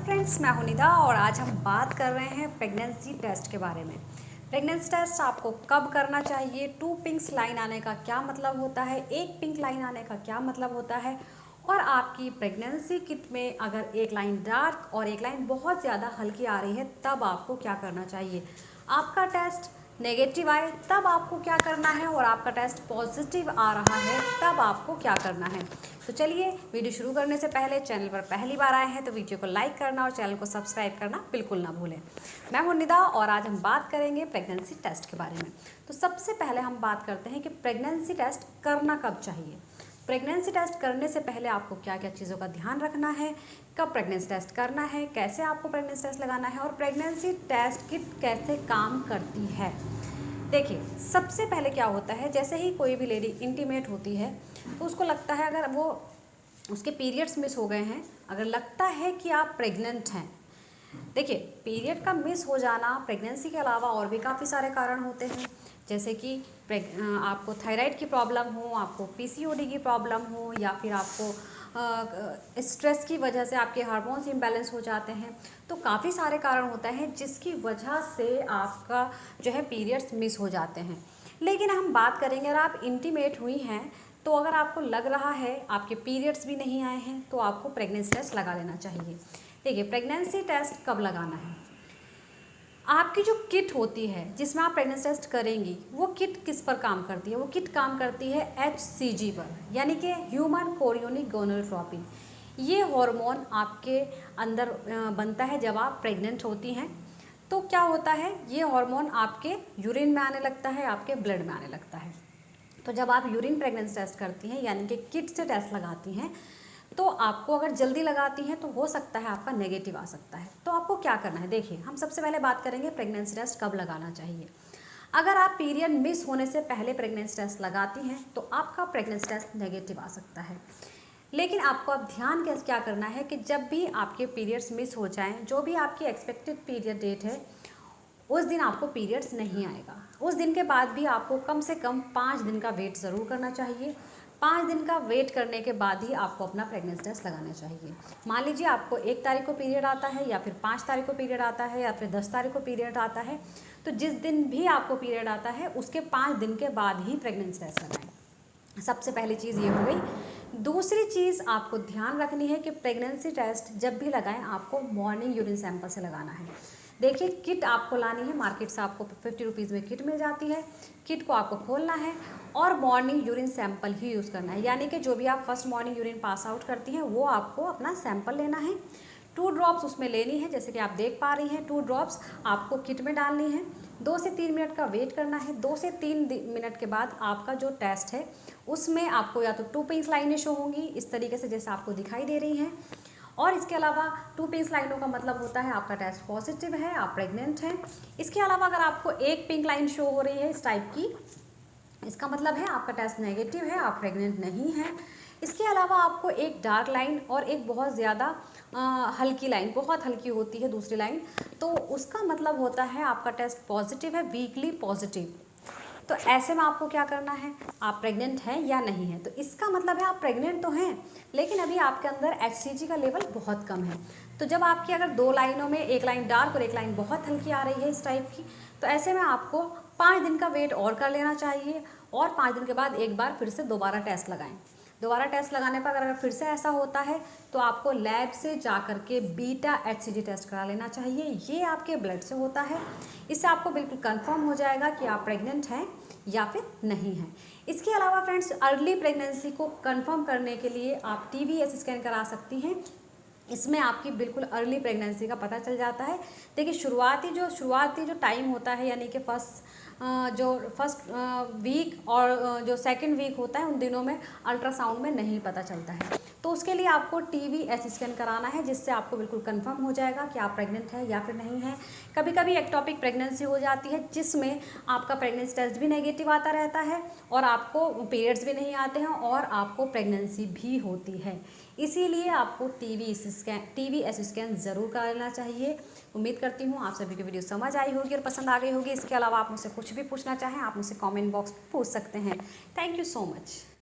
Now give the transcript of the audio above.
Friends, मैं हूं निदा और आज हम बात कर रहे हैं प्रेगनेंसी टेस्ट के बारे में। प्रेगनेंसी टेस्ट आपको कब करना चाहिए, 2 पिंक्स लाइन आने का क्या मतलब होता है, 1 पिंक लाइन आने का क्या मतलब होता है, और आपकी प्रेगनेंसी किट में अगर एक लाइन डार्क और एक लाइन बहुत ज़्यादा हल्की आ रही है तब आपको क्या करना चाहिए। आपका टेस्ट नेगेटिव आए तब आपको क्या करना है, और आपका टेस्ट पॉजिटिव आ रहा है तब आपको क्या करना है। तो चलिए, वीडियो शुरू करने से पहले चैनल पर पहली बार आए हैं तो वीडियो को लाइक करना और चैनल को सब्सक्राइब करना बिल्कुल ना भूलें। मैं हूं निदा और आज हम बात करेंगे प्रेगनेंसी टेस्ट के बारे में। तो सबसे पहले हम बात करते हैं कि प्रेगनेंसी टेस्ट करना कब चाहिए। प्रेगनेंसी टेस्ट करने से पहले आपको क्या क्या चीज़ों का ध्यान रखना है, कब प्रेगनेंसी टेस्ट करना है, कैसे आपको प्रेगनेंसी टेस्ट लगाना है, और प्रेगनेंसी टेस्ट किट कैसे काम करती है। देखिए, सबसे पहले क्या होता है, जैसे ही कोई भी लेडी इंटीमेट होती है तो उसको लगता है, अगर वो उसके पीरियड्स मिस हो गए हैं, अगर लगता है कि आप प्रेग्नेंट हैं। देखिए, पीरियड का मिस हो जाना प्रेगनेंसी के अलावा और भी काफ़ी सारे कारण होते हैं, जैसे कि आपको थायराइड की प्रॉब्लम हो, आपको पीसीओडी की प्रॉब्लम हो, या फिर आपको स्ट्रेस की वजह से आपके हार्मोन्स इम्बैलेंस हो जाते हैं। तो काफ़ी सारे कारण होते हैं जिसकी वजह से आपका जो है पीरियड्स मिस हो जाते हैं। लेकिन हम बात करेंगे, अगर आप इंटीमेट हुई हैं तो अगर आपको लग रहा है आपके पीरियड्स भी नहीं आए हैं तो आपको प्रेगनेंसी टेस्ट लगा लेना चाहिए। देखिए, प्रेगनेंसी टेस्ट कब लगाना है, आपकी जो किट होती है जिसमें आप प्रेगनेंसी टेस्ट करेंगी, वो किट किस पर काम करती है। वो किट काम करती है HCG पर, यानी कि ह्यूमन कोरियोनिक गोनाडोट्रोपिन। ये हार्मोन आपके अंदर बनता है जब आप प्रेग्नेंट होती हैं। तो क्या होता है, ये हार्मोन आपके यूरिन में आने लगता है, आपके ब्लड में आने लगता है। तो जब आप यूरिन प्रेगनेंसी टेस्ट करती हैं, यानी कि किट से टेस्ट लगाती हैं, तो आपको अगर जल्दी लगाती हैं तो हो सकता है आपका नेगेटिव आ सकता है। तो आपको क्या करना है, देखिए, हम सबसे पहले बात करेंगे प्रेगनेंसी टेस्ट कब लगाना चाहिए। अगर आप पीरियड मिस होने से पहले प्रेगनेंसी टेस्ट लगाती हैं तो आपका प्रेगनेंसी टेस्ट नेगेटिव आ सकता है। लेकिन आपको अब ध्यान क्या करना है कि जब भी आपके पीरियड्स मिस हो जाएं, जो भी आपकी एक्सपेक्टेड पीरियड डेट है, उस दिन आपको पीरियड्स नहीं आएगा। उस दिन के बाद भी आपको कम से कम 5 दिन का वेट ज़रूर करना चाहिए। 5 दिन का वेट करने के बाद ही आपको अपना प्रेगनेंसी टेस्ट लगाना चाहिए। मान लीजिए आपको 1 तारीख को पीरियड आता है, या फिर 5 तारीख को पीरियड आता है, या फिर 10 तारीख को पीरियड आता है, तो जिस दिन भी आपको पीरियड आता है उसके 5 दिन के बाद ही प्रेगनेंसी टेस्ट लगाएं। सबसे पहली चीज़ ये हो गई। दूसरी चीज़ आपको ध्यान रखनी है कि प्रेगनेंसी टेस्ट जब भी लगाएं आपको मॉर्निंग यूरिन सैंपल से लगाना है। देखिए, किट आपको लानी है, मार्केट से आपको 50 रुपीज़ में किट मिल जाती है। किट को आपको खोलना है और मॉर्निंग यूरिन सैंपल ही यूज़ करना है, यानी कि जो भी आप first morning urine pass out करती हैं वो आपको अपना सैंपल लेना है। 2 ड्रॉप्स उसमें लेनी है, जैसे कि आप देख पा रही हैं 2 ड्रॉप्स आपको किट में डालनी है। 2 से 3 मिनट का वेट करना है। 2 से 3 मिनट के बाद आपका जो टेस्ट है उसमें आपको या तो 2 पिंक लाइनें शो होंगी, इस तरीके से जैसे आपको दिखाई दे रही हैं। और इसके अलावा 2 पिंक लाइनों का मतलब होता है आपका टेस्ट पॉजिटिव है, आप प्रेग्नेंट हैं। इसके अलावा अगर आपको 1 पिंक लाइन शो हो रही है इस टाइप की, इसका मतलब है आपका टेस्ट नेगेटिव है, आप प्रेग्नेंट नहीं हैं। इसके अलावा आपको एक डार्क लाइन और एक बहुत ज़्यादा हल्की लाइन, बहुत हल्की होती है दूसरी लाइन, तो उसका मतलब होता है आपका टेस्ट पॉजिटिव है, वीकली पॉजिटिव। तो ऐसे में आपको क्या करना है, आप प्रेग्नेंट हैं या नहीं हैं। तो इसका मतलब है आप प्रेग्नेंट तो हैं, लेकिन अभी आपके अंदर HCG का लेवल बहुत कम है। तो जब आपकी अगर 2 लाइनों में एक लाइन डार्क और एक लाइन बहुत हल्की आ रही है इस टाइप की, तो ऐसे में आपको 5 दिन का वेट और कर लेना चाहिए, और 5 दिन के बाद एक बार फिर से दोबारा टेस्ट लगाएं। दोबारा टेस्ट लगाने पर अगर फिर से ऐसा होता है तो आपको लैब से जा कर के बीटा HCG टेस्ट करा लेना चाहिए। ये आपके ब्लड से होता है, इससे आपको बिल्कुल कंफर्म हो जाएगा कि आप प्रेग्नेंट हैं या फिर नहीं हैं। इसके अलावा फ्रेंड्स, अर्ली प्रेगनेंसी को कंफर्म करने के लिए आप TVS स्कैन करा सकती हैं। इसमें आपकी बिल्कुल अर्ली प्रेगनेंसी का पता चल जाता है। देखिए, शुरुआती जो टाइम होता है, यानी कि फर्स्ट वीक और जो सेकंड वीक होता है, उन दिनों में अल्ट्रासाउंड में नहीं पता चलता है। तो उसके लिए आपको TVS स्कैन कराना है, जिससे आपको बिल्कुल कंफर्म हो जाएगा कि आप प्रेग्नेंट हैं या फिर नहीं हैं। कभी कभी एक्टोपिक प्रेगनेंसी हो जाती है जिसमें आपका प्रेगनेंसी टेस्ट भी नेगेटिव आता रहता है, और आपको पीरियड्स भी नहीं आते हैं, और आपको प्रेगनेंसी भी होती है। इसीलिए आपको TVS स्कैन ज़रूर करा लेना चाहिए। उम्मीद करती हूँ आप सभी को वीडियो समझ आई होगी और पसंद आ गई होगी। इसके अलावा आप मुझसे कुछ भी पूछना चाहें, आप मुझसे कमेंट बॉक्स में पूछ सकते हैं। Thank you so much.